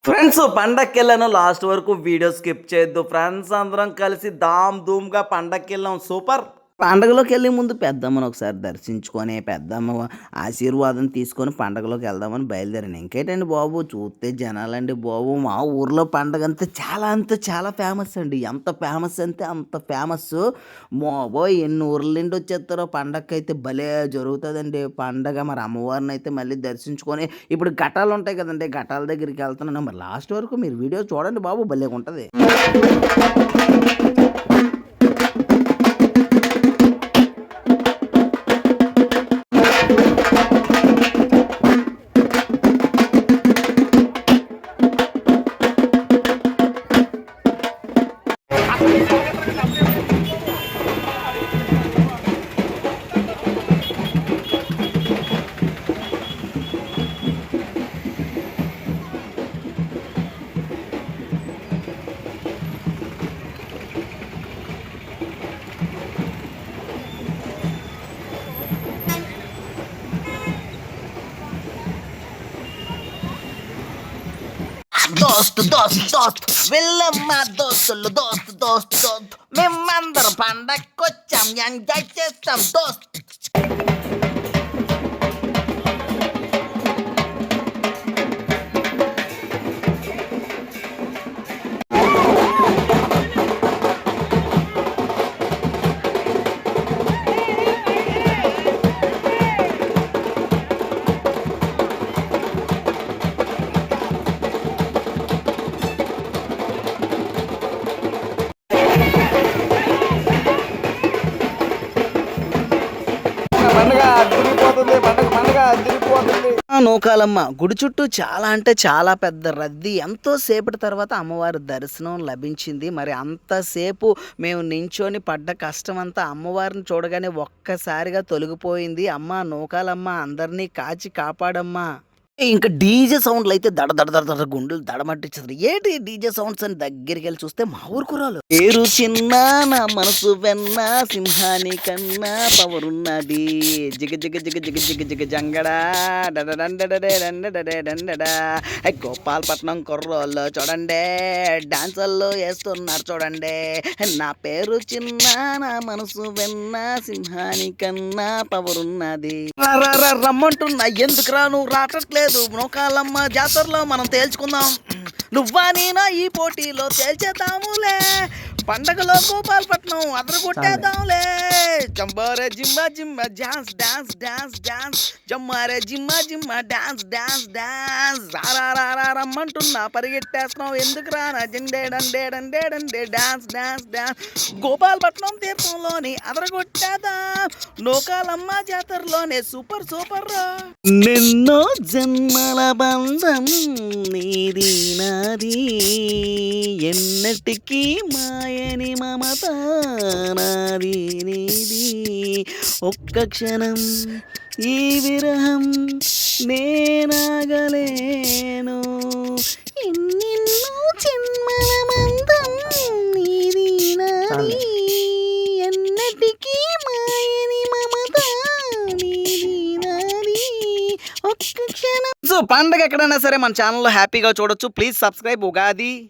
Friends పండక్కెళ్ళాను last వరకు video skip చేయొద్దు. Friends అందరం కలిసి ధామ్ ధూమ్‌గా పండక్కెళ్ళాం. సూపర్! పండగలోకెళ్ళే ముందు పెద్దమ్మని ఒకసారి దర్శించుకొని, పెద్దమ్మ ఆశీర్వాదం తీసుకొని పండగలోకి వెళ్దామని బయలుదేరాను. ఇంకేంటండి బాబు చూస్తే జనాలండి బాబు మా ఊర్లో పండగంటే చాలా అంటే చాలా ఫేమస్ అండి. ఎంత ఫేమస్ అంటే అంత ఫేమస్సు. బాబోయ్! ఎన్ని ఊర్ల నుండి వచ్చేత్తారో పండగకైతే భలే జరుగుతదండి పండగ. మరి అమ్మవారినైతే మళ్ళీ దర్శించుకొని ఇప్పుడు ఘటాలుంటాయి కదండీ! ఘటాల దగ్గరికి వెళ్తున్నాను. మరి లాస్ట్ వరకు మీరు వీడియో చూడండి బాబు భలేగుంటది. దోస్త్ దోస్త్ దోస్త్ వెళ్ళమ్మా దోస్తులు దోస్త్ దోస్త్ దోస్త్ మేమందరం పండక్కొచ్చాం ఎంజాయ్ చేస్తాం దోస్త్. నూకాలమ్మ గుడి చుట్టూ చాలా అంటే చాలా పెద్ద రద్దీ. ఎంతో సేపటి తర్వాత అమ్మవారి దర్శనం లభించింది. మరి అంతసేపు మేము నించొని పడ్డ కష్టం అంతా అమ్మవారిని చూడగానే ఒక్కసారిగా తొలగిపోయింది. అమ్మ నూకాలమ్మ అందరినీ కాచి కాపాడమ్మా. ఇంకా డీజే సౌండ్లు అయితే దడ దడ దడ దడ గుండెలు దడమట్టించారు. ఏంటి డీజే సౌండ్స్ అని దగ్గరికి వెళ్ళి చూస్తే మా ఊరు కుర్రాలు. పేరు చిన్న నా మనసు వెన్న సింహాని కన్నా పవరున్నది జిగ జిగ జిగ జిగ జిగ జిగ జంగడా డండడా. గోపాలపట్నం కుర్రోళ్ళు చూడండి డాన్సర్లు వేస్తున్నారు చూడండి. నా పేరు చిన్న నా మనసు వెన్న సింహాని కన్నా పవరున్నది. రమ్మంటున్నా ఎందుకు రా నువ్వు రావట్లేదు. నూకాలమ్మ జాతరలో మనం తేల్చుకుందాం. నువ్వా నేనా ఈ పోటీలో తేల్చేద్దాములే. పండగలో గోపాలపట్నం అదరగొట్టేద్దాంలే. జంబారే జిమ్మ జిమ్మ డాన్స్ డాన్స్ డాన్స్ డాన్స్ జమ్మారే జిమ్మ జిమ్మ డాన్స్ డాన్స్ డాన్స్. రారా రమ్మంటున్నా పరిగెట్టేస్తున్నావు ఎందుకు రానా జెండేడండే డాన్స్ డాన్స్ డాన్స్. గోపాలపట్నం తీర్థంలోని అదరగొట్టేద్దాం. నూకాలమ్మ జాతరలోనే సూపర్ సూపర్. నిన్నో జన్మల బంధం నీది నాది ఎన్నటికీ మాయని మమత నాది నీది. ఒక్క క్షణం ఈ విరహం నేనాగలేను. ఎన్నెన్నో జన్మల బంధం నీది నాది ఎన్నటికీ మాయని మమత నీది నాది. ఒక్క క్షణం. సో పండగ ఎక్కడైనా సరే మన ఛానల్లో హ్యాపీగా చూడొచ్చు. Please subscribe. ఉగాది